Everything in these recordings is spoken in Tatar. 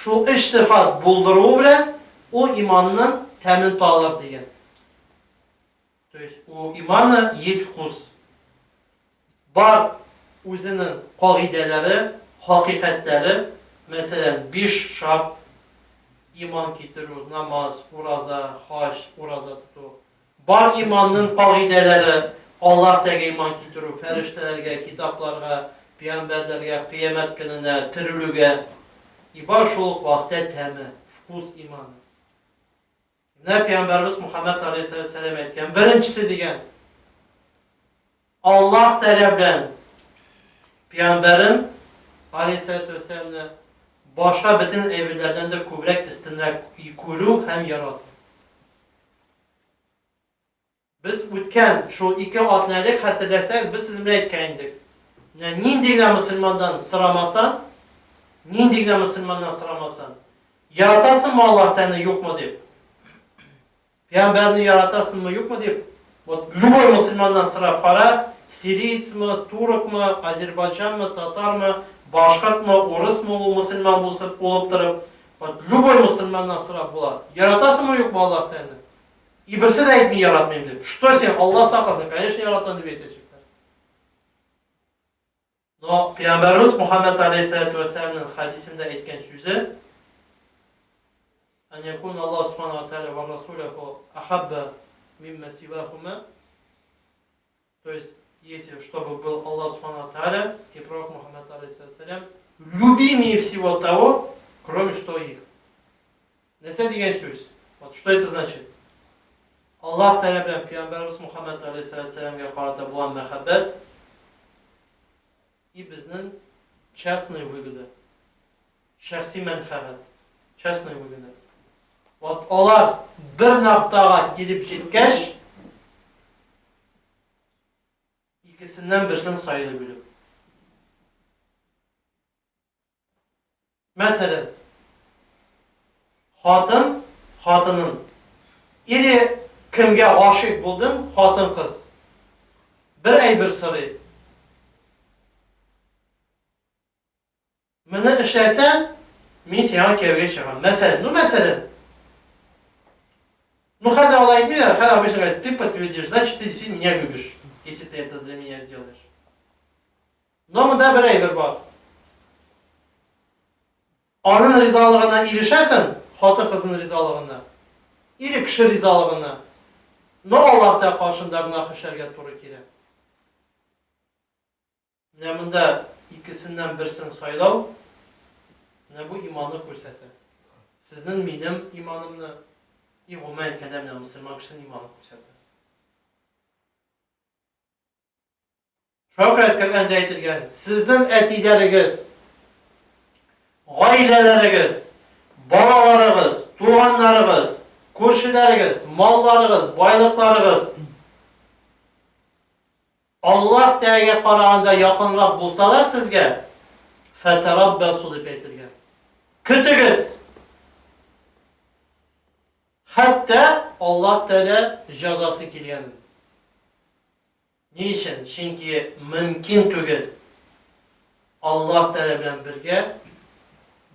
şu 3 sıfat bulduruğu bilen o imanın temin tağlar diyen. То есть у имана есть вкус. Бар өзінің қағиделері, hakikatleri, mesela 5 şart iman getiriyor, namaz, uraza, hac, uraza tutu. Бар imanın қағиделері, Allah Teala iman getiriyor, feriştelerge, kitaplarga, peygamberlerge, kıyamet gününe, tirilüge. Бар şoluk vaxtda təmi, vkus imanı. Ne Peygamberimiz Muhammed Aleyhisselam etken? Birincisi degen, Allah Teala bilen Peygamberin Aleyhisselatü Vesselam'ı başka bütün evirlerden de kübrek istinrak kuru hem yarat. Biz ütken şu iki atlarlık hatırlarsanız biz sizinle etkendik. Nindiyle Müslümandan sıramasan, nindiyle Müslümandan sıramasan, yaratasın mı Allah Teala yok mu deyip, Peygamberini yaratasın mı yok mu deyip, любой Müslümandan sıra para, Siriyiz mi, Turk mu, Azerbaycan mı, Tatar mı, Başkart mı, Orus mu o Müslüman olup durup, любой Müslümandan sıra bular. Yaratasın mı yok mu Allah Teala? İbirisi de etmeyi yaratmayayım deyip. Что sen? Allah saklasın. Конечно yaratan deyip etecekler. No, Peygamberimiz Muhammed Aleyhisselatü Vesselam'ın hadisinde etken sözü, أن يكون الله سبحانه وتعالى ورسوله أحب مما سواهما. То есть, если чтобы был Аллах Субхану ва Тааля и пророк Мухаммад алейхиссалям любимее всего того, кроме что их. Nese деген söz. Вот что это значит? Allah Teala bilen Peygamberimiz Muhammed aleyhisselam'a karşı bulan mehabbet и bizning частный выгода, şahsi menfaat, частный выгода. Вот onlar bir noktaga gelip жеткәч, ikisinden birisini sayılabilir. Mesela hatının iri kimge aşık buldun, hatın kız. Bir ay bir sırrı. Meni işlesen, men sana kevge çıkam. Mesela, хотя Allah etmiyor, хотя обычно говорит, ты подтвердишь, значит ты действительно меня любишь, если ты это для меня сделаешь. Но bunda bir ayber var. Onun rızalığına erişersen, hatın kızın rızalığına, iri kişi rızalığına, ne Allah'ta karşında günah işlerge doğru kere. Ne bunda ikisinden birisini saylav, ne bu imanı ko'rsatadi. Sizning benim imanımni, İğme etkilemiyor Müslüman kişinin imanı ko'rsatadi. Şöyle Kur'an'da aytilgan, sizning atiylarigiz, oilalarigiz, bolalarınız, tuğanlarınız, ko'rshilaringiz, mollarınız, boyliqlaringiz Allah Teala'ga qaraganda yaqinroq bo'lsalar sizga fatarabbasu deb aytilgan. Kutigiz. Hatta Allah Teala jazosi kelgan. Ne için? Çünkü mümkün tugul Allah Teala bilan birga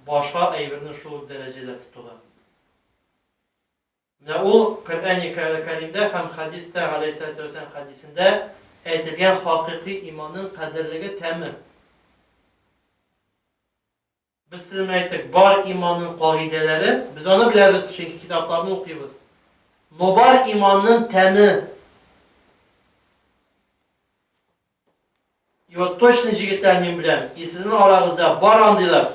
boshqa aybini shu darajada tutadi. Ve o Kur'an-ı Kerim'de hem hadiste Aleyhisselatü Vesselam hadisinde aytilgan haqiqiy imanın qadrligi ta'min. Biz sizin aytdik, bar imanın qoidelari, biz onu bilamiz çünkü kitaplarını okuyuz. No bar imanın ta'mi. Yo точно jigitlar men bilam. Sizin arangizda bar andilar.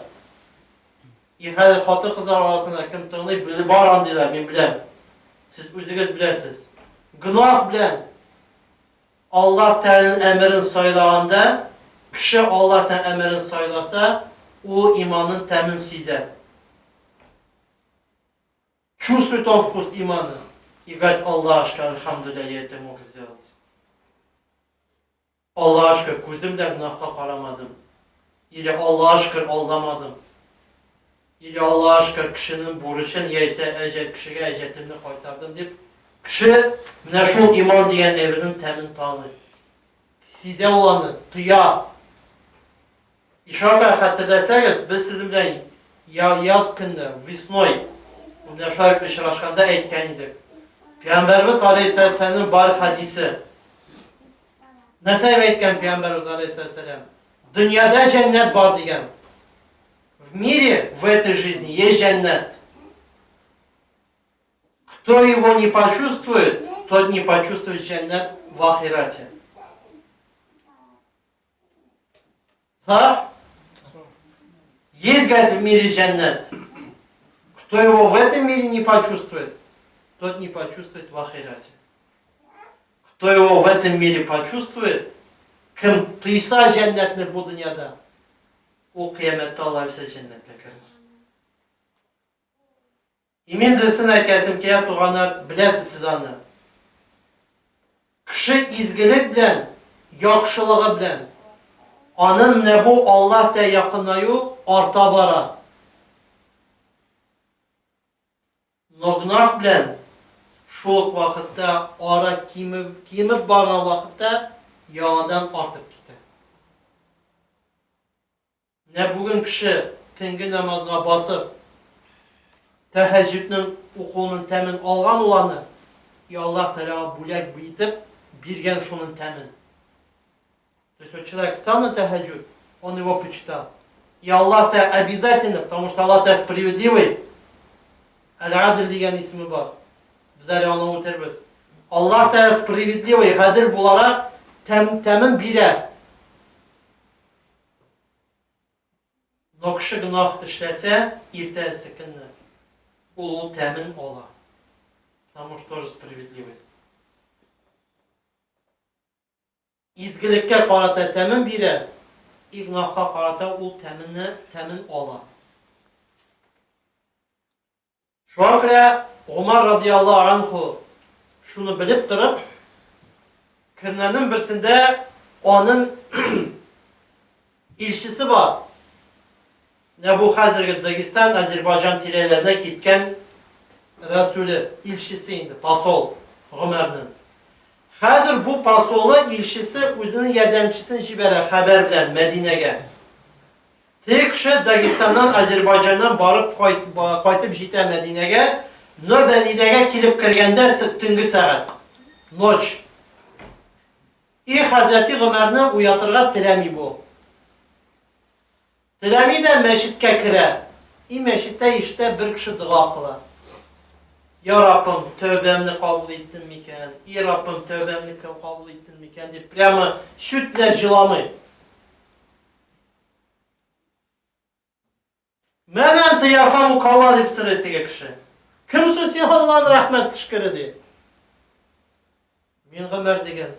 Hali xotin qizlar orasida kim tanıyıb bilib bar andilar men bilam. Siz o'zingiz bilasiz. Gunoh bilan Allah Teala'nın emrini saylaganda, kishi Allah'tan emrini saylasa, o imanın təmin sizə. Чувствует он вкус имана. И говорит, Allah'a elhamdülillah, я это мог сделать. Allah'a şükür, gözümle günahka qaramadım. Или Allah'a şükür, aldamadım. Или Allah'a şükür, kişinin buruşun yeyse, kişiye ecetimini qaytardım deyip, kişi neşul iman diyen evinin təmin tanı. Size olanı, tuya. İşarkar hatırlarsanız, biz sizinle yaz günü, vесной, şöyle uçraşkanda aytgan edik. Peygamberimiz Aleyhisselam'ın bar hadisi. Nasıl aytgan Peygamberimiz Aleyhisselam? Dünyada cennet var degan. В мире, в этой жизни есть cennet. Кто его не почувствует, тот не почувствует cennet в ахирате. Так? Есть, говорит, в мире cennet. Кто его в этом мире не почувствует, тот не почувствует в ахирате. Кто его в этом мире почувствует, кем тыйса cennetni bu dünyada, o kıyamette Allah bize cennete kirer. İmindirsin herkesim ki tuğanlar bilesiz siz anı. Kişi izgilik bilen, yakşılığı bilen, anın ne bu Allah da yakınayı arta bara. Nognah bilen, şu vakitte ara kimib bargan vakitte yağdan artıp gitti. Ne bugün kişi tüngi namazına basıp teheccüdün okulunun temin algan olanı ya Allah Teala bulak büyütüp birgen şunun temin. То есть вот человек встал на тахаджуд, он его почитал. И Аллах-то обязательно, потому что Аллах-то справедливый, Аль-Адль деген исми бар. Bizler onu unuturuz. Allah da sправедливый, гадил bularak temin bire. Но kişi günah işlese, ertesi günü ulu temin ola. Потому что тоже справедливый. İzgilikке karata temin bire, günahka karata ul temin ola. Şuna göre Umar radıyallahu anhu şunu bilip durup günlerinin birisinde onun ilşisi var. Ne bu hazırki Dagestan, Azerbaycan tirelerine gitken Resulü ilşisi indi, pasol Umar'ın. Hazır bu pasolu ilşisi özünün yardımcısını jibere haber bilen Medine'ye. Tek kişi Dagestan'dan, Azerbaycan'dan barıp qaytıp jite Medine'ye. Medine'ye kilip kirgende tüngü saat. Noç. Hazreti Ömer'ni uyatırga tilemi bu. Tilemi de meşitke kire. Meşitte işte bir kişi dua kılar. Ya Rabbim tövbemni kabul ettin miken? Ya Rabbim tövbemni kabul ettin miken? Deyip prямо sütle jılamı. Men ente yarhamuka Allah deyip sır ettiği kişi. Kimsin sen Allah'ın rahmet tışkırı diye. Men Ömer degen.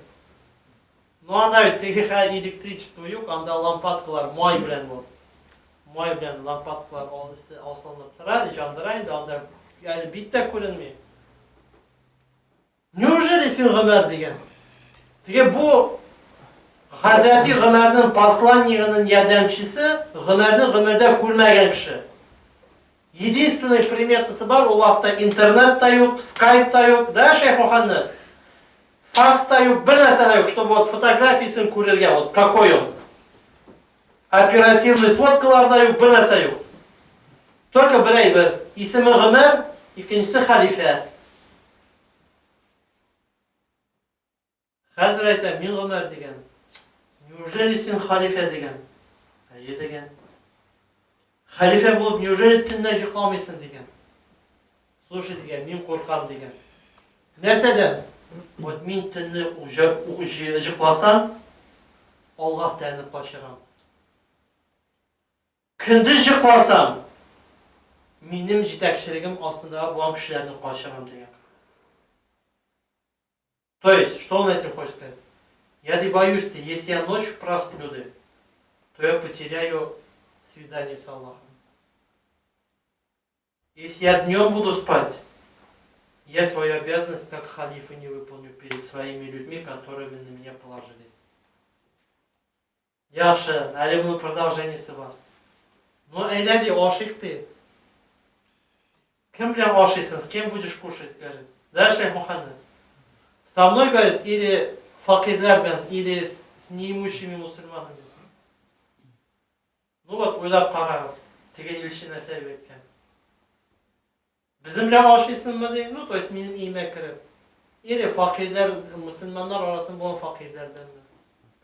Ну anda öteki электричество yok, anda lampadkalar may bilen var. May bilen lampadkalar aslanıp tırar, jandırayın da anda yani bitte görünmüyor. Неужели sen Ömer degen? Dige bu Hazreti Ömer'in посланнигinin yardımcısı, Ömer'de görmegen kişi. Единственный приметасы бар, o vakta internet da yok, Skype da yok, da Şeyh Muhammed. Факс da yok, bir narsa da yok, чтобы вот фотографиясын көрерге, вот какой он. Оперативный сводкалар da yok, bir narsa yok. Только bir, ismi Ömer, ikincisi halife. Hazır aytam, men Ömer degen. Неужели sen halife degen? Hayır degen. Halife bulup, неужели tünden jıklamıyorsun degen. Слушай degen, men korkam degen. Nereden? Вот men tünni jıklasam, Allah tanıp kaçıram. Kündüz jıklasam, menim jetakçiligim aslında bu kişilerini kaçıram degen. То есть, что он этим хочет сказать? Я не боюсь, если я ночью просплю, то я потеряю свидание с Аллахом. Если я днем буду спать, я свою обязанность как халифа не выполню перед своими людьми, которыми на меня положились. Yaxşı, әлі bunun продолжениесі var. Ну, әйдәді, ашық ты. Кем bilen ашықсың, с кем будешь кушать, говорит. Да, Шейх Мухаммед? Со мной, говорит, или факирлермен, или с неимущими мусульманами. Ну вот, ойлап қараңыз. Tege ilişine sebepken. Bizimle aşısın mı değil mi? To jest benim iyime kırıp. İri fakirler, Müslümanlar arasında bu fakirlerden mi?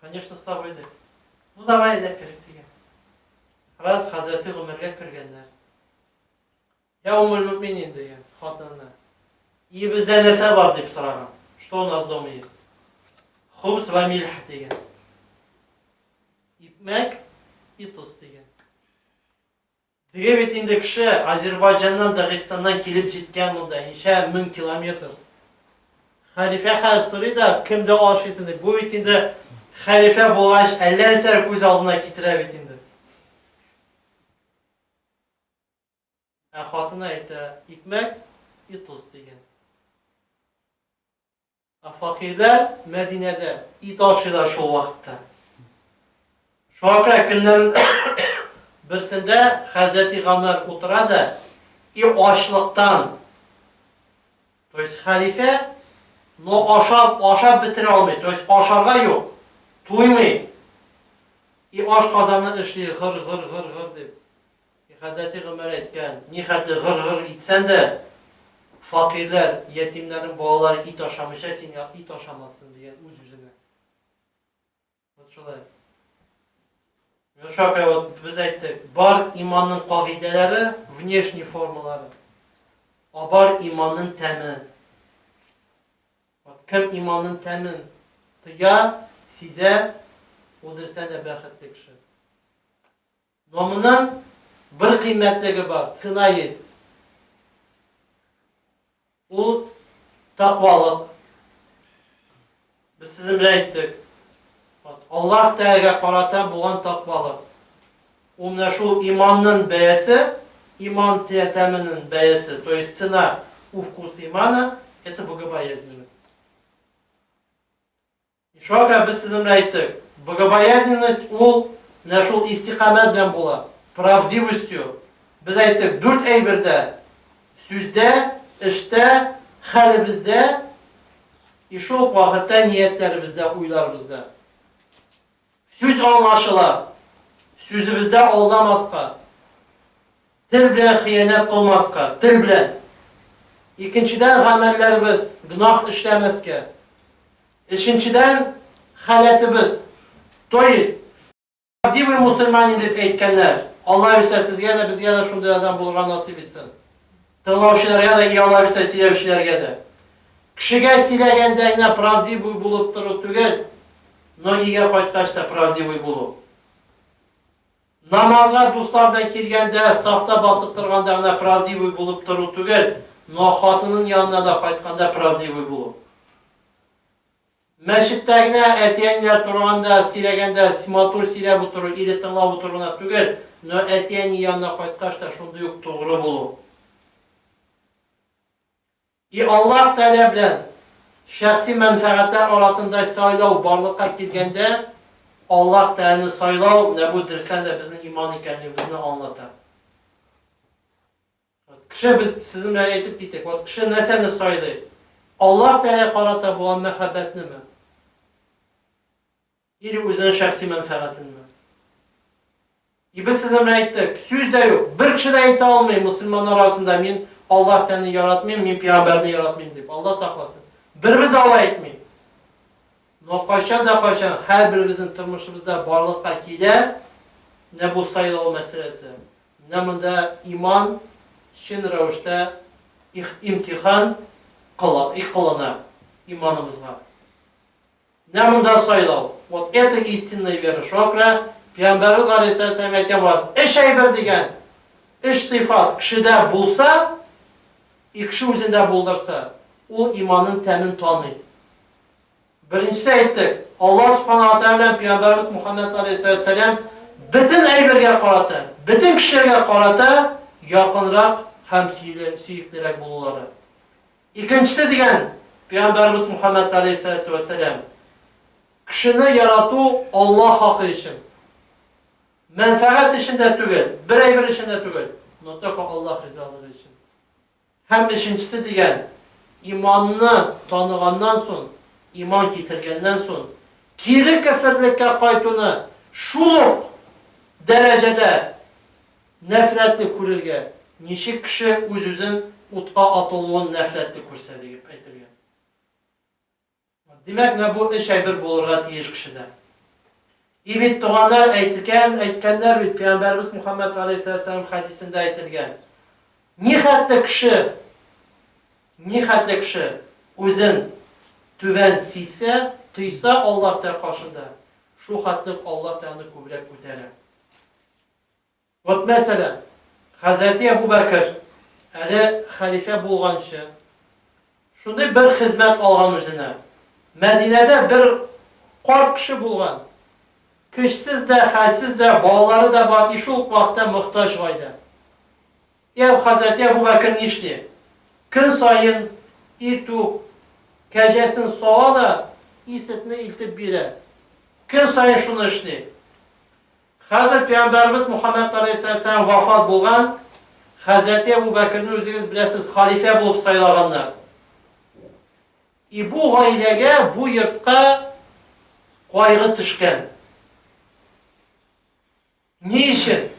Конечно, sabıydı. Bu da var eder kırıp diye. Raz Hazreti Ömer'e kırgenler. Ya Ummul Müminin diye, hatırına. İyi bizde nese var deyip sırağa. Что у нас дома есть? Хубз ve milh diye. İpmek, itus diye. Diye bittiğinde kişi Azerbaycan'dan, Dağıstan'dan gelip gitken bunda inşa 1000 kilometre. Halife Haçları da kimde aşısını bu bittiğinde halife bulaş 50 eser göz aldığına getire bittiğinde. Hatına ete ikmek, itus diye. Fakirler Medine'de it aşılar şu vakitte. Şu akra günlerin birisinde Hazreti Ömer oturadı. Açlıktan. To jest halife no aşağı bitire almıyor. To jest aşağıda yok. Duymuyor. Aş kazanı işliyor. Hır deyip. Hazreti Ömer etken. Nihayet hır itsen de fakirler, yetimlerin bağları it aşamışsa sen it aşamazsın diye uz yüzüne. Şöyle. Şöyle biz ettik. Var imanın kaideleri, внешние formaları. Var imanın temin. Kim imanın temin ya size o dersten de bəxtli kişi. Namının bir kıymetli var. Цена есть. O takvalık. Biz sizinle ettik. Allah Teala karata bulan takvalık. O şu imanın beyesi, iman teminin beyesi, то есть цена, вкус имана, это богобоязненность. И şu biz sizinle ettik. Bogobоязненность ol, şu istikamet ben bula, pravdivostью. Biz ettik 4 eybirde, sözde, işte, halimizde, şu vakitte niyetlerimizde, uylarımızda. Söz anlaşılar, sözümüzde aldamazqa, dil bilen hıyanet kılmazqa, dil bilen. İkinciden amellerimiz, günah işlemezke. Üçüncüden haletimiz, to есть, pravdivi Müslüman edip etkenler, Allah bilse sizge de bizge de şunday adam bulurğa nasip etsin. Tırlavşilerge de iyi Allah bilse silevşilerge de. Kişiге silegende pravdivi bulup durur tügel, no iger qaytqaçta pravdivi bulup. Namazga dostlar bilen kelgende, safta basıp turganda pravdivi bulup durur tügel, no xatının yanına da qaytqanda pravdivi bulup. Meşittegine etiyenler turganda, silegende, simatur sile buturu, ili tınla buturuna tügel, no etiyenin yanına qaytqaçta şunda yok doğru bulup. Allah Teala bilen şəxsi mənfəətlər arasında saylav barlıqqa girgəndə Allah Teala'nı saylav ne bu dersten de bizim iman ikənliyimizni anlatar. Kişi biz sizinle etip gittik. Kişi ne seni saylayıb? Allah Teala qarata bulan məhəbbətini mi? İli özünün şəxsi mənfəətini mi? Biz sizinle ettik. Söz de yok. Bir kişi de eti almayın Müslümanlar arasında min Allah Teala'nı yaratmayayım, min peygamberini yaratmayayım deyip. Allah saklasın. Birimiz de Allah etmeyin. Noqaşan da qaşan her birimizin turmuşumuzda barlıqqa kiyle ne bu sayılov meselesi, ne bunda iman şin rəvişdə imtihan qılına imanımızga. Ne bunda sayılov. Вот это истинная вера. Şokra Peygamberimiz Aleyhisselam etken var. İş eyber degen, iş sıfat kişide bulsa, kişi özünde buldursa, o imanın temin tanı. Birincisi ettik. Allah subhanahu teala Peygamberimiz Muhammed Aleyhisselam bütün eyberge qarata, bütün kişilerge qarata yakınrak hem suyuklirak bulurları. İkincisi degen Peygamberimiz Muhammed Aleyhisselam kişini yaratı Allah hakkı için. Menfaat işinde tügel, bir eyber işinde tügel. Mutlaka Allah rızalığı için. Hem ikincisi degen imanını tanıgandan son, iman getirgenden son, geri kafirlikka qaytını şuluk derecede nefretli күрергә, ничек кеше үз-үзен утка атылуын нәфрәтле күрсә дип әйтелгән. Димәк, бу эш әйбер булырга тиеш кешедә. Бит туганнар әйткәннәр бит Пәйгамбәрбез Мухаммад алейһиссәлам хадисендә әйтелгән. Ни хәтле кеше үзен түбән сисә, тойса Аллаһ та каршында, шу хәтле Аллаһ та аны күбрәк күтәрә. Вот мәсәлән, Хәзрәти Әбу Бәкер әле хәлифә булганчы, шундый бер хезмәт алган үзенә. Мәдинәдә бер карт кеше булган. Көчсез дә, хәлсез дә, балалары да бар, шул вакытта мохтаҗ гайда. Хәзрәти Әбу Бәкер нишли? Көн сайын иртүк кәҗәсен сала да, исетне илтеп бирә. Көн сайын шуны эшли. Хәзер Пәйгамбәрбез Мухаммад алейһиссәлам вафат булган, Хәзрәти Әбу Бәкерне үзегез беләсез, халифә булып сайлаганнар. Бу гаиләгә, бу йортка кайгы төшкән. Ни өчен?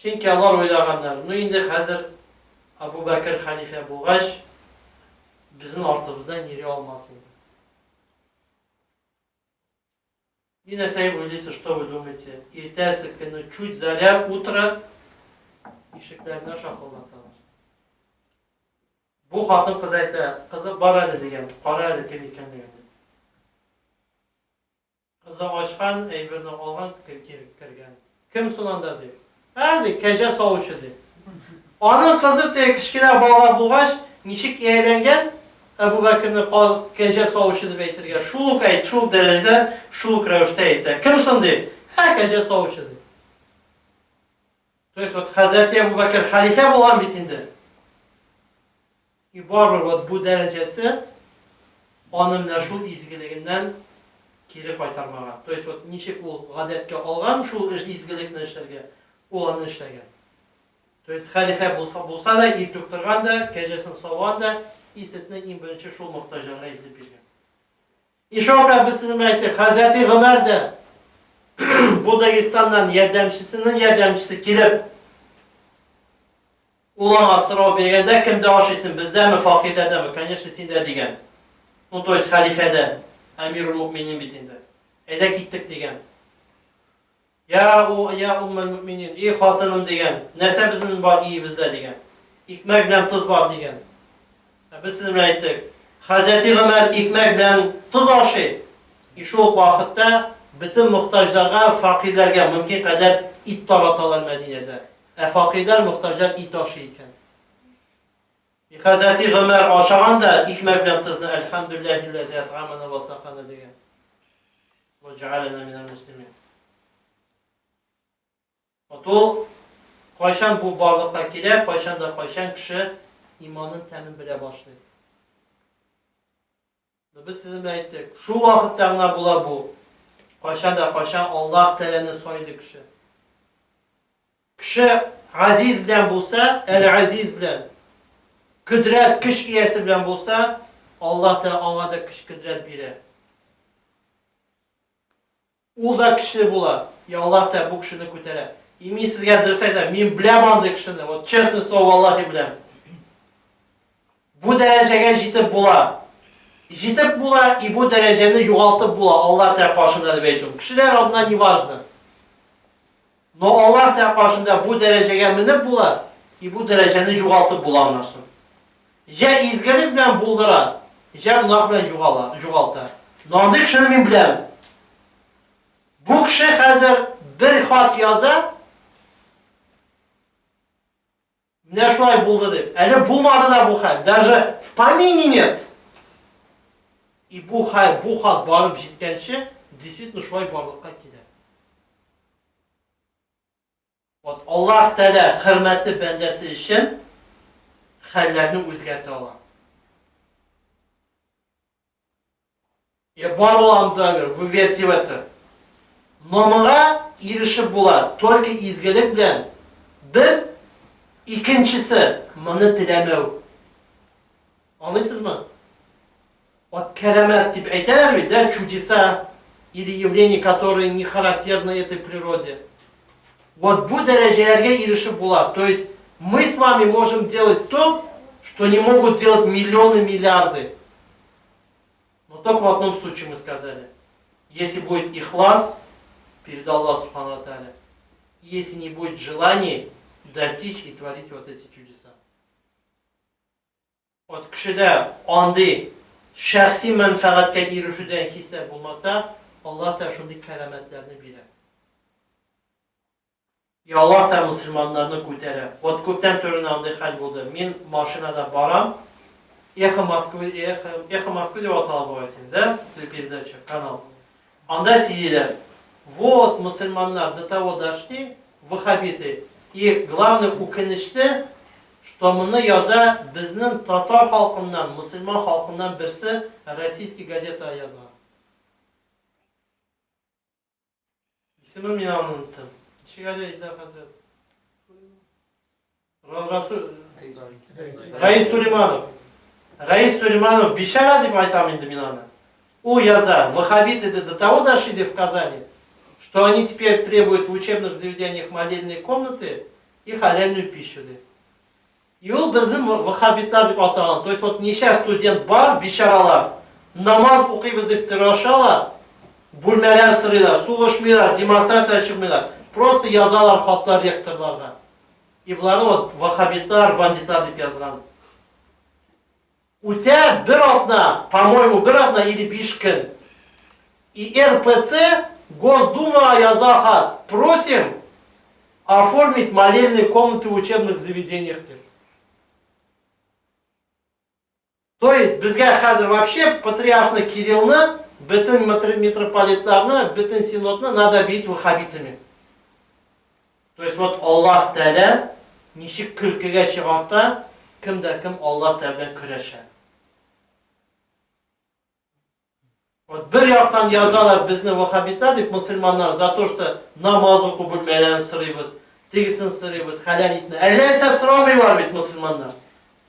Чөнки алар уйлаганнар, инде хәзер Әбу Бәкер халифә булгач, безнең артыбыздан йөри алмас инде. И на самом деле, что вы думаете? Иртәсе көне чуть заря утро ишекләрне шакылдаталар. Бу хатын кыз әйтә, кызы бар әле дигән, кара әле кем икәнлеген. Кызы ачкан, әйберне алган, кергән. Кем сунанда ди? Әле кәҗә савучы ди. Аның кызы кечкенә бала булгач, ничек әйләнгән? Әбу Бәкерне кәҗә савучы дип әйтергә. Шул ук әйт, шул дәрәҗәдә, шул рәвештә әйтә. Кем сон ди? Кәҗә савучы ди. То есть вот Хәзрәти Әбу Бәкер халифә булган бит инде. Барбыр вот бу дәрәҗәсе аның менә шул изгелегеннән кире кайтармаган. То есть вот ничек ул гадәткә алган шул изгелекне эшләргә, ул аны эшләгән. То есть халифә булса да, иртүк торган да, кәҗәсен савган да, исетне иң беренче шул мохтаҗларга илтеп биргән. Ишара без сезгә әйтик, Хәзрәти Гомәр дә бу Дагестаннан ярдәмчесе килеп улан асырау бергәндә кемдә ашыйсың, бездәме, факирдәме? Конечно, синдә дигән. То есть халифәдә, Әмирул Муъминин бит инде. Әйдә киттек дигән. Я уммул муъминин, хатыным дигән. Нәрсә безнең бар иебездә дигән. Икмәк белән туз бар дигән. Biz sizə әйттек, Хәзрәти Гомәр икмәк белән туз ашый. Шул вакытта bütün muhtaçlarga, fakirlərə mümkün qədər it taratalar Mədinədə. Fakirlər, muhtaçlar it aşı ikən. Həzrəti Ömər aşağan da икмәк белән tuzni Elhamdülillahilləzi ət'amana və saqana deyən. Və cəalənə minəl müslimin. O, qayşan bu barlıqqa kilə, qayşan kişi imanın təmin bilə başlayır. Biz sizinlə etdik. Şu vaxtlarına bula bu. Qayşan Allah Teala'nı soydu kişi. Kişi aziz bilən bulsa, el-aziz bilən, kudret kış iyesi bilən bulsa, Allah Teala ona da kış kudret bilir. O da kişini bular. Ya Allah Teala bu kişini kütere. İmin sizə dersəydə, min biləm andı kişini. O çesni sov vallahi biləm. Bu dərəcəyə jitib bular. Jitib bular, bu dərəcəni yuğaltıb bular. Allah Teala qarşında da beytum. Kişilər adına ne vajdı? No Allah Teala qarşında bu dərəcəyə minib bular, bu dərəcəni yuğaltıb bulanlarsın. Ya izgəlik bilən buldurar, ya günah bilən yuğaltar. Nandı kişini min biləm. Bu kişi hazır bir xat yazar, ne şu ay buldu deyip. Eli bulmadı da bu hal. Даже в помине нет. И bu xat barıb jitkənşi, действительно şu ay barlıqqa gider. Allah Teala hürmetli bəndəsi üçün xəllərini özgərtə alar. Бар olan da вы верьте в это. Nomığa irişib bular. Только izgilik bilən. Bir, ikincisi, bunu diləmək. Anlaysınız mı? Керамет тип айтар, да, чудеса или явления, которые не характерны этой природе. вот bu derecelere erişip bular. То есть мы с вами можем делать то, что не могут делать миллионы, миллиарды. Но только в одном случае мы сказали. Если будет ихлас перед Аллахом Субхану ва Тааля, если не будет желания достичь и творить вот эти чудеса. Вот кишиде андый şəxsi mənfəətə erişudən hisslər bulmasa, Allah da şunday kəramətlərini bilir. Ya Allah da Müslümanlarını götürür. Вот köpdən törünə anday xəl oldu. Мен maşinada baram. Эхо Москвы деп аталып oyatında, передача, канал. Анда сидели. Вот мусульманlar до того дошли, ваххабиты. И главное укиништи, что мұны яза біздің татар халқынан, мұсылман халқынан бірсі российский газета yazған. İsmini мен anlattım. Çiğade iddia hazret. Rais Süleymanov. Раис Сулейманов Бишара деп айтам енді мен аны. О яза, ваххабиты до того дошли в Казани, что они теперь требуют в учебных заведениях молельные комнаты и халяльную пищу. И ол біздің ваххабиттар деп атаған. То есть вот неше студент бар, бишаралар, намаз оқимыз деп тырышалар, бөлмелер сырыйлар, су ішмейлар, демонстрация шықмейлар. Просто язалар хаттар ректорларға. И бұларны вот ваххабиттар, бандиттар деп yazған. У тебя бір одна, по-моему, бір одна или бишкин. И РПЦ, Госдума язахат. Просим оформить молельные комнаты в учебных заведениях. То есть, бізге қазір вообще патриархны Кириллны, бүтін митрополитларны, бүтін синодны надо бить ваххабитами. То есть, вот Аллах Тәлә нешік күлкіге шығарта, кім Аллах Тәләмен күрәшә. Вот bir яқтан язалар бізді ваххабиттар деп мұсылмандар за то, что намаз оқу бөлмелерін сырайбыз, тегісін сырайбыз, халал итini. Әлләсе сұрамайлар бет мұсылмандар.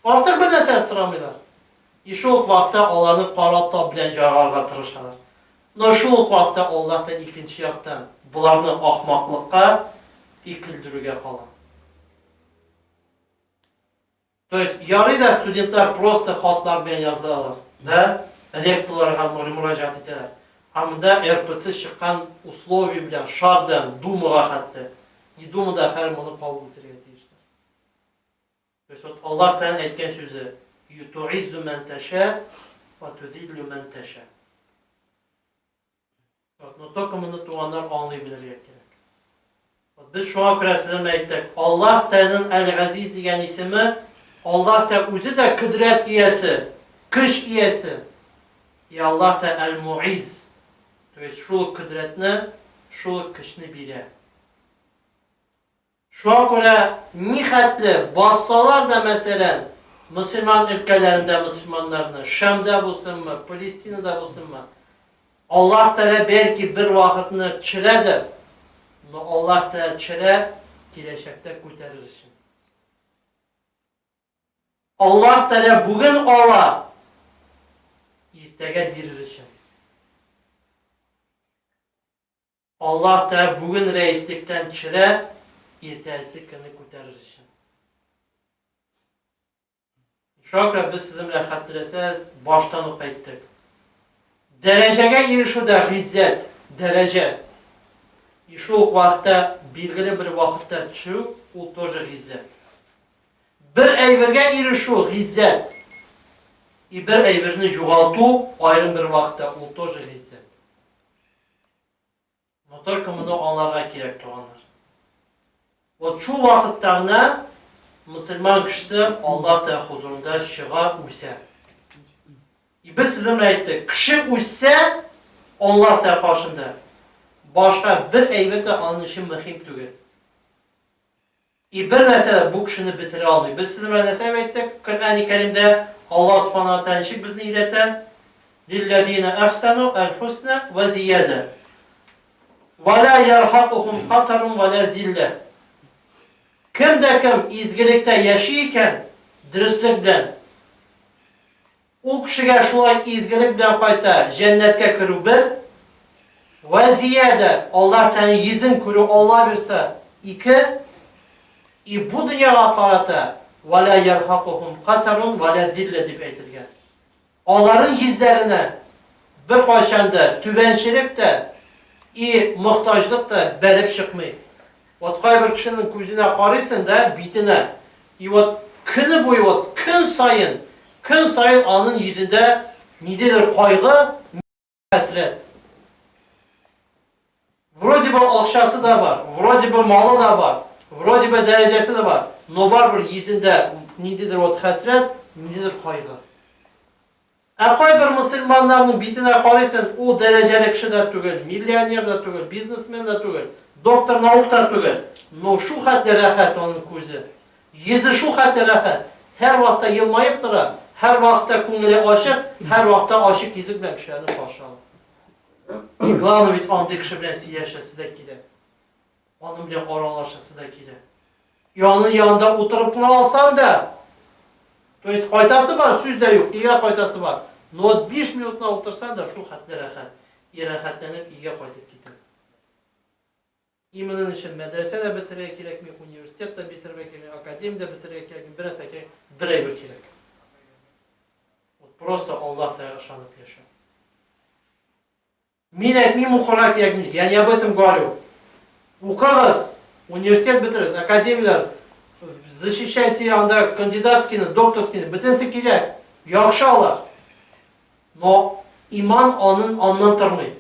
Артық бір нәрсе сұрамайлар. И шул вақытта Аллахны қара тап белән жағарға тырышалар. Но шул вақытта Аллахтан икенче яктан буларны ахмаклыкка икелдерүгә кала. То есть ярый да студентлар просто хатлар белән язалар, да? Ректорларға мөрәҗәгать итәләр. Амда РПЦ чыккан условия белән шардан думага хатты. И думада һәр моны кабул итәргә тиешләр. То есть вот Аллаһ Тәгалә әйткән сүзе: "Ютуиззу ман таша ва тузиллу ман таша". Вот, но только моны туганнар аңлый белергә кирәк. Вот без шуңа күрә сезгә әйттек, Аллаһ Тәгаләнең Әл-Газиз дигән исеме, Аллаһ Тәгалә үзе дә кудрәт иясе, көч иясе. И Аллах та Аль-Муиз, то есть шул кудрәтне, шул көчне бирә. Шуңа күрә ни хәтле бассалар да, мәсәлән, мусульман өлкәләрендә мусульманнарны, Шамда булсынмы, Палестинада булсынмы, Аллаһ Тәгалә бәлки бер вакытны чирәдер, но Аллаһ Тәгалә чирә киләчәктә күтәрер өчен. Аллаһ Тәгалә бүген ала, ertaga birir için. Allah da bugün reislikten çile, ertesi günü kurtarır için. Şokra biz sizinle hatırlasanız baştan okuyattık. Dereceye erişuda izzet, derece. Şu vakitte, bilgili bir vakitte çu, o тоже izzet. Bir eyverge erişu izzet. И bir eybirini югалту, ayrım bir vakitte, o тоже izzet. Но только bunu anlarga керек туганlar. Вот şu vakittagina Müslüman kişisi Allah Teala huzurunda çıga üse. Biz sizinle ayttık, kişi üsse Allah Teala karşında. Başka bir eyvete anlışı mühim tügü. Bir nesele bu kişini bitire almıyor. Biz sizinle nesele ayttık, Kur'an-ı Kerim'de Allah subhanahu wa ta'ala bizni ileten lillezine ahsanu el-husna ve ziyade ve la yerhaquhum hatarun ve la zille. Kim de kim izgilikte yaşayırken dürüstlük bilen o kişiye şulay izgilik bilen kayta cennetke kuru bir ve ziyade Allah ta'ala yüzün kuru Allah birse İki, bu dünya qarata ve la yerhaquhum qatarun ve la zille deb aytilgan. Onların yüzlerine bir qaşanda tübençilikte, muhtaçlıkta belip çıkmayı. Qay bir kişinin gözüne qaraysan da bitine, kını boyu, gün sayın onun yüzünde nidedir kaygı, hasret. Вроде бы akşası da var, вроде бы malı da var, вроде бы derecesi de var. No var bir yüzünde nidedir hasret, nidedir kaygı. Qay bir Müslümanların bitine qaraysan, o dereceli kişi de tügül, milyoner de tügül, biznesmen de tügül, doktor nauk da tügül. No şu hatta rahat onun gözü. Yüzü şu hatta rahat. Her vaxtda yılmayıp durar, her vaxtda ko'ngli aşık, her vaxtda aşık yüzü bilen kişilerini karşı alır. Главное ведь andi kişi bilen siyaşası da kile. Onun bilen aralaşası da kile. Onun yanında oturup bunu alsan da, то есть qaytası var, söz de yok, iyiye qaytası var. No 5 minutuna otursan da şu hatta rahat. Rahatlanıp iyiye qaytıp gidersin. İmanın için medrese de bitirmek gerekmi, üniversitet de bitirmek gerekmi, akademi de bitirmek gerekmi, birey bir gerek. Просто Allah'ta yaşanıp yaşa. Millet mi mukolak yakmıyor. Yani об этом говорю. Укагыз, университет bitiririz, akademiler, защищайте anda кандидатскini, doktorskini, bitinsi gerek. Yaxşı alar. Но iman onun anlatırmıyor.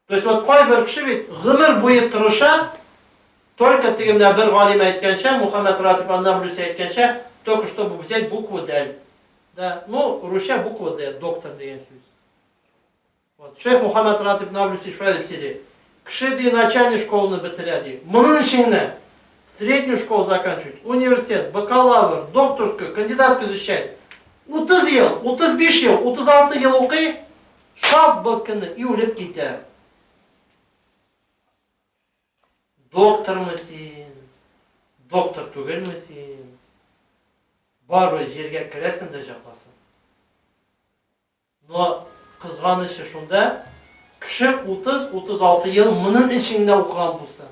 То есть вот qay bir kişi g'imir bo'yi turuşa, только тегimda bir galim aytgancha, Muhammed Ratib An-Nablusi aytgancha, только чтобы взять букву Д. Да, ну, Ruscha bukva D, doktor degan so'z. Shayx Muhammad Ratib Nablusi shu deb söyledi. Kishi de начальный школаны bitiradi. Bunun ishini среднюю школу заканчивает, университет, бакалавр, докторскую, кандидатскую защищает. 30 yıl, 35 yıl, 36 yıl o'qiy, shart bir и o'lib ketadi. Doktormisin, doktor tugilmisin, baribir yerga kirasin da jaqasin. No qizg'anishi shunda, kishi 30-36 yıl bunun ishingda o'qigan bo'lsa,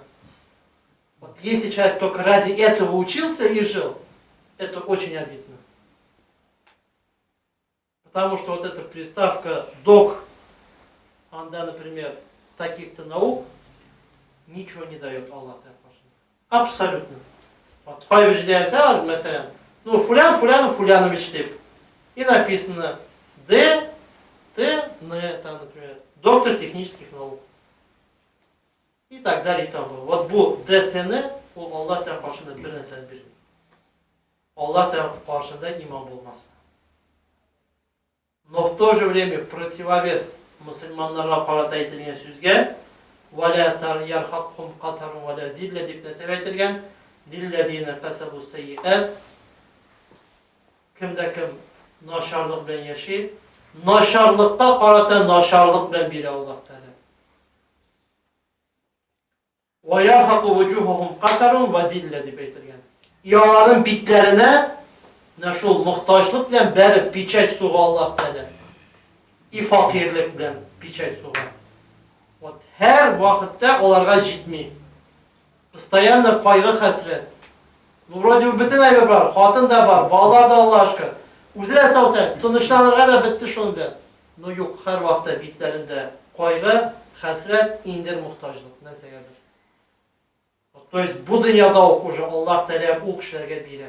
вот если человек только ради этого учился и жил, это очень обидно. Потому что вот эта приставка док, анда, например, таких-то наук, ничего не дает Аллах. Абсолютно. Вот Пайвиждяйса, mesela, ну, Фулянович тип. И написано Д, Т, Н, там, например, доктор технических наук. И так далее и тому. Вот bu Д, Т, Н, ол Аллах'tan karşında bir нәрсені бермейді. Аллах'tan karşında иман болмаса. Но в то же время противовес мусульманларға қарата айтылған сөзге وَلَا يَرْحَقْهُمْ قَتَرٌ وَلَا ذِلَّ деп нәсіп айтылған لِلَّذِينَ قَسَبُوا السَّيِّئَاتِ Кімді-кім нашарлық білен yaşayып, нашарлыққа қарата нашарлық білен бері Аллах Тәала. وَيَرْحَقُ وُجُوهُهُمْ قَتَرٌ وَذِلَّ деп айтылған. Onların bitlerine şol muhtaçlık bilen berip piçet suğa Allah Teala. Fakirlik bilen piçet suğa. Her vakitte onlarga jitmey. Постоянно kaygı hasret. Vроде бы bütün ayıbı var, hatın da var, bağlar da Allah aşkına. Uzun savsa, tınışlanırga da bitti şunda. No yok, her vakitte bitlerinde kaygı, hasret, indir muhtaçlık. Neyse gelir. То есть bu dünyada уже Allah Teala o kişilerge bilir.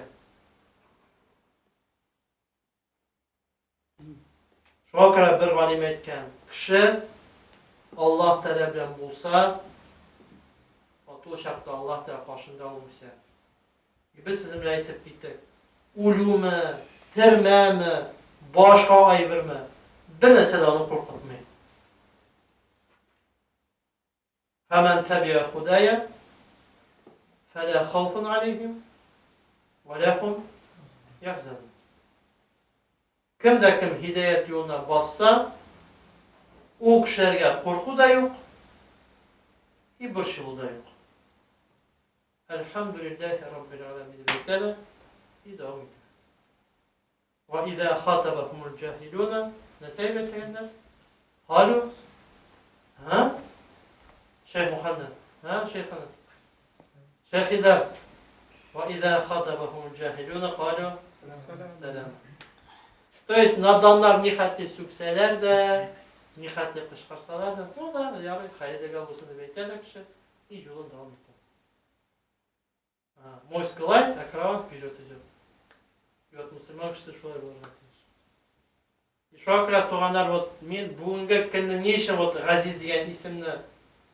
Şuna kadar bir galim etken kişi Allah Teala bilen bulsa, o şartta Allah Teala karşında olmuşsa, biz sizinle aytıp bittik. Ulûmü, termemi, başka ayırma, bir nesede onu korkutmayın. Hemen tabiye Hudaya, فَلَا خَوْفٌ عَلَيْهِمْ وَلَا هُمْ يَحْزَنُونَ. Kimde kim hidayet yoluna bassa, o kişilerge korku da yok, bir şey da yok. Elhamdülillahi Rabbil Alemin bitene, devam edelim. وَاِذَا خَاطَبَهُمُ الْجَاهِلُونَ ne sebep etkenler? Halu, Şeyh Muhammed, Ha, şeyhana. Şeyhiler. Ve izâ khatabahumul cahilûne kâlu selam. То есть nadanlar nihatli sükseler de, nihatli kışkırsalar da, o da yarı hayırlı olsun diye beyterler kişi, iyi yolun devam etti. Мой скалайт, а крава вперед идет. И вот мусульман кіші шолай болған. И шуакырат туғандар, вот мен бүгінгі күннің не үшін вот Ғазиз деген исімні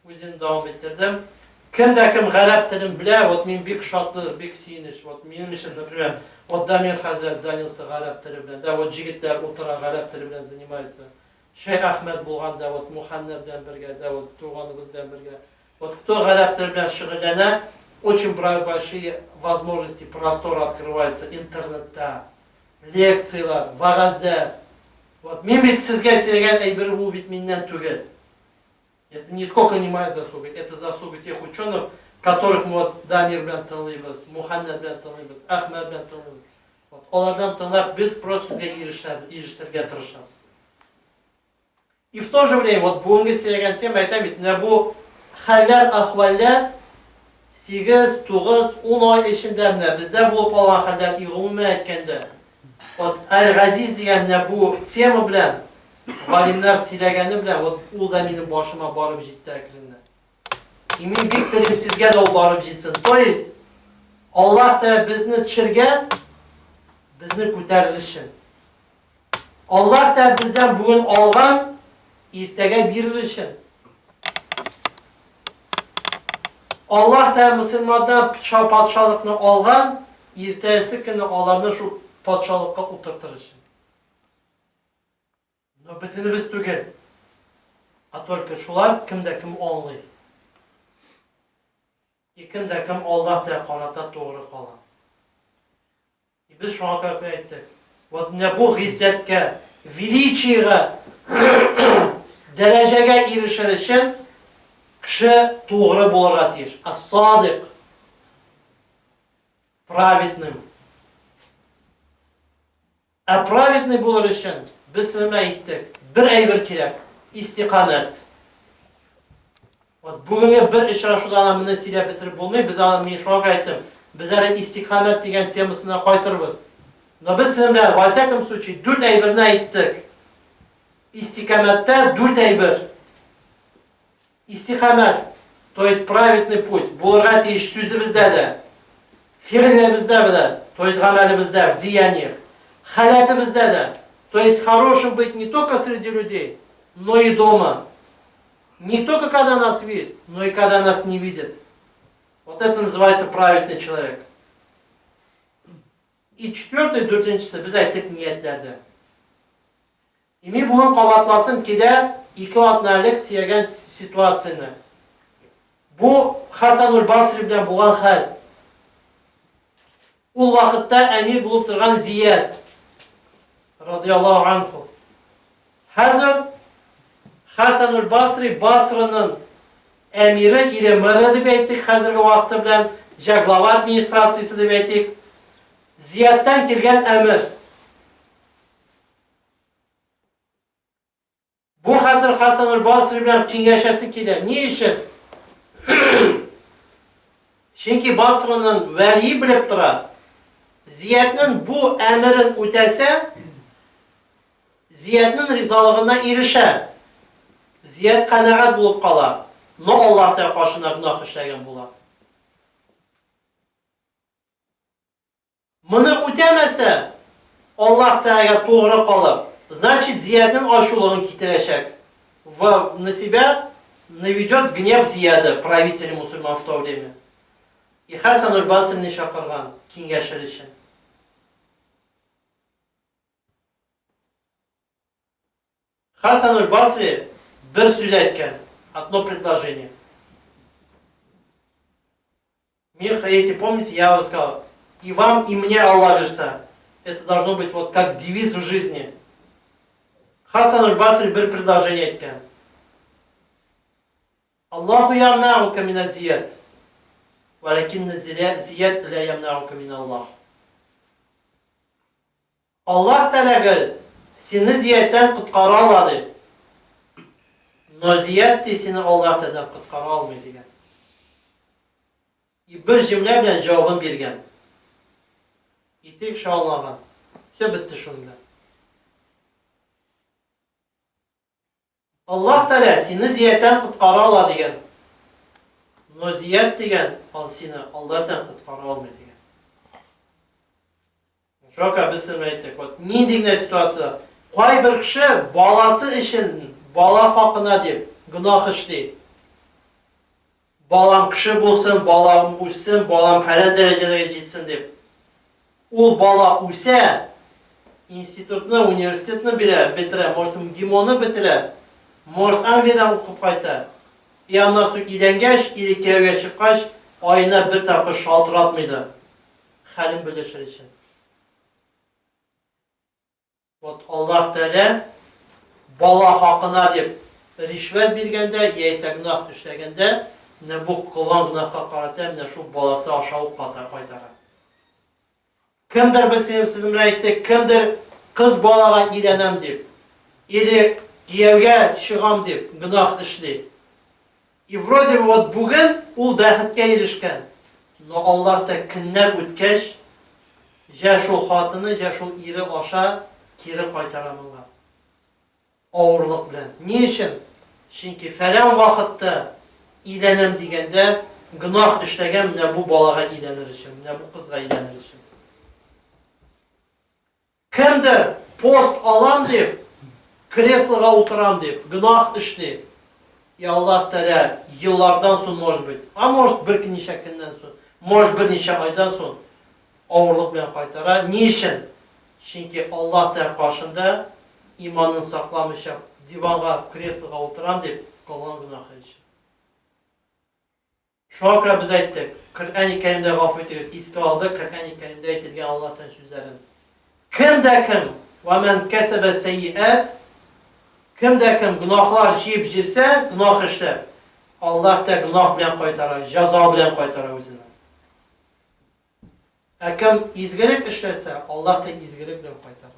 өзім давам еттердім. Кім ғарап тілін біле, вот мен бек шатлы, бек сүйініш. Вот менің үшін, например, вот Дамир Хазрат занялся ғарап тілі білен, да, вот жігіттер отыра ғарап тілі білен занимаются. Шейх Ахмед болғанда, вот Муханнар білен бірге, да, вот туғанымыз білен бірге. Вот кто ғарап тілі білен шығылана, очень большие возможности, простор открывается интернетта, лекциялар, вағаздар. Вот мен бит сізге серген әйбір бұл бит менен түгел. Это нисколько не моя заслуга, это заслуга тех ученых, которых мы вот Дамир бен тыңлайбыз, Муханнад бен тыңлайбыз, Ахмад бен тыңлайбыз. Вот олардан тыңлап біз просто сізге еріштерге тырышамыз. И в то же время, вот бүгінгі серген тема айтам бит, бұл халлар, ахваллар 8, 9, 10 ай ішінде бізде болып алған халдар иғылымы әйткенде. Вот Әл-Ғазиз деген бұл тема білән, ғалимнар сөйлегені білән, вот ол да менің башыма барып жетті әкірінде. И мен бек тілім сізге де ол барып жетсін. То есть, Аллах та бізді түсірген, бізді көтерілішін. Аллах та бізден бүгін алған, ертеге берілішін. Allah da Müslümandan padşalıqını alğan, ertəsi günü onlarını şu padşalıqqa oturtur için. Növbətini biz tügel. A только şular kimdə kim anlayır. Kimdə kim Allah da qanatda doğru qalan. Biz şu an aytdık. Вот ne bu izzətə, величиеға, dərəcəyə erişər için кіші тоғыры боларға тиіш. Ас-садиқ, праведным. А праведный болар үшін біз сізме айттық, бір әйбір керек, истиқамет. Бүгінгі бір ішрашудан мұны сөйлеп бітіріп болмай, мен шуаға айттым, біз әрі истиқамет деген темасына қайтырбыз. Но біз сізме, во всяком случае, 4 әйбірні айттық. Истиқаметте 4 әйбір. Истихамат, то есть праведный путь, боларға тиіш сөзімізде де, фиғлімізде де, то есть ғамалімізде, в деяниях, халятымызде де, то есть хорошим быть не только среди людей, но и дома. Не только когда нас видит, но и когда нас не видит. Вот это называется праведный человек. И четвертый, dördüncüsü, біз айттық ниеттерді. И мен бүгін қабатласым кеде, 2 атнарлық сүйеген ситуацияны. Бұл Хасанул Басри білен болған хәл. Ол вақытта әмир болып тұрған Зият, радиаллаху анху. Хәзір Хасанул Басри Басрының әмірі или мұры деп әйттік, хәзіргі вақытта білен глава администрациясы деп әйттік. Зияттан келген әмір. Bu hazır Hasan Basri bilen kengəşəsi kelir. Ne için? Çünkü Basra'nın vəliyi bilib tura. Ziyad'ın bu əmirin ötəsə, Ziyad'ın rizalığına erişə. Ziyad qanaat bulub qalar. No Allah da başına günah işləgən bular. Bunu ötəməsə, Allah da doğru qalıb. Значит, Зияд'ın aşulığını kitirecek. На себя наведет гнев Зияда, правителя мусульман в то время. И Хасан Басри'ni шақырған кеңесшілер үшін. Хасан Басри bir сөз айтқан, одно предложение. Если помните, я вам сказал, и вам, и мне Аллах верса. Это должно быть вот как девиз в жизни. Хасан Басри bir предложение айтқан. Аллаху ямнаука мина Зияд, валакинна Зияд ля ямнаука мина Аллах. Аллах Тәала говорит, сені Зиядтан құтқара алады, но Зияд те сені Аллах Тәаладан құтқара алмайды деген. Bir cümle bilen cevabını bergen. İtik şanlagan. Söz bitti şununla. Allah Teala seni ziyetten kutkara ala degen. Noziyet degen al seni Allah'tan kutkara alma degen. Şoka biz sırmayettik. Ne degen situasyon? Koy bir kişi balası için, bala hakkına deyip, günah işleyip. Balam kişi bulsun, balam uçsun, balam falan derecelere gitsin deyip. O bala uçsa, institutunu, üniversitetini bitire, может gimonu bitire, может Angliya'dan okup kaytar. Ondan sonra ilengeç, ilikeye çıkkaç, ayına bir takı şaltır atmaydı. Halim birleşir için. Allah Teala bala hakkına deyip rişvet bergende, yeyse günah işlegende, ne bu kılan günahka karatem, ne şu balası aşağı kaytarar. Kimdir biz sizimle ayttık, kimdir kız balaga gidenem deyip, ili giyevge çıgam deyip, günah işli. Вроде бы bugün ul bəxtə erişkən. No Allah da günlər ötkeş, ja şu xatını, ja şu iri aşa geri qaytaramınlar. Ağırlıq bilen. Niçin? Çünki falan vaxtda ilənem degəndə günah işləgəm nə bu balağa ilənir için, nə bu qızğa ilənir için. Kimdir post alam deyip, kresloğa oturam deyip, günah işleyip, ya Allah Teala yıllardan sonra может быть, a может bir neçə gündən sonra, может bir neçə aydan sonra ağırlıq bilen qaytara. Niçin? Çünki Allah Teala qarşında imanını saklamışam, divana, kresloğa oturam deyip, qalan günahı için. Şu akra biz ayttık, Kur'an-ı Kerim'de gafur etiriz, iski aldık, Kur'an-ı Kerim'de aytilgen Allah'tan sözlerin. Kimde kim? وَمَنْ كَسَبَ سَيِّئَاتٍ Kimde kim günahlar jiyip jirse, günah işler. Allah da günah bilen qaytarar, ceza bilen qaytarar özüne. Kim izgilik işlerse, Allah da izgilik bilen qaytarar.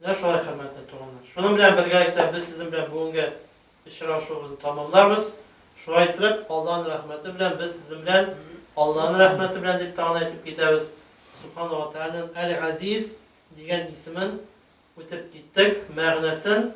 Ne şoy hürmetli toğanlar. Şunun bilen birlikte biz sizin bilen bugünkü işraşımızı tamamlarız. Şu aytırıp Allah'ın rahmeti bilen biz sizin bilen Allah'ın rahmeti bilen deyip tağına etip gideriz. Subhanahu wa ta'ala'nın El-Aziz diyen ismin ötüp gittik. Mağnesin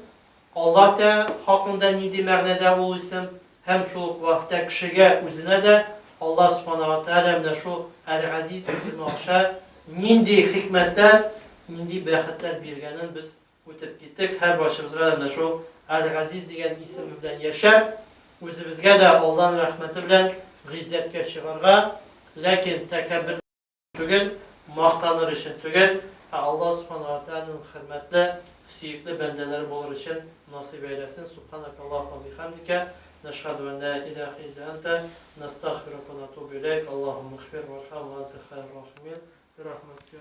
Allah da hakkında nidi mağnede ol isim hem şu vakitte kişiye özüne de Allah subhanahu wa ta'ala şu El-Aziz ismi aşağı nindi hikmetler, nindi bəxtler birgenin biz ötüp gittik. Her başımızda da şu El-Aziz diyen ismi bilen yaşar. Özümüzge de Allah'ın rahmeti bilen gizzetke çıkarga. Lakin tekebbür tügül, maqtanır için tügül. Allah subhanahu wa ta'ala'nın hürmetli, süyükli bendeleri bulur için nasip eylesin. Subhanakallahumma bihamdike. Neşhedü en la ilahe illa ente. Nestağfiruke ve natubu ileyk. Allahümme ighfir ve erham ve ente hayr rahimin. Bir rahmetike.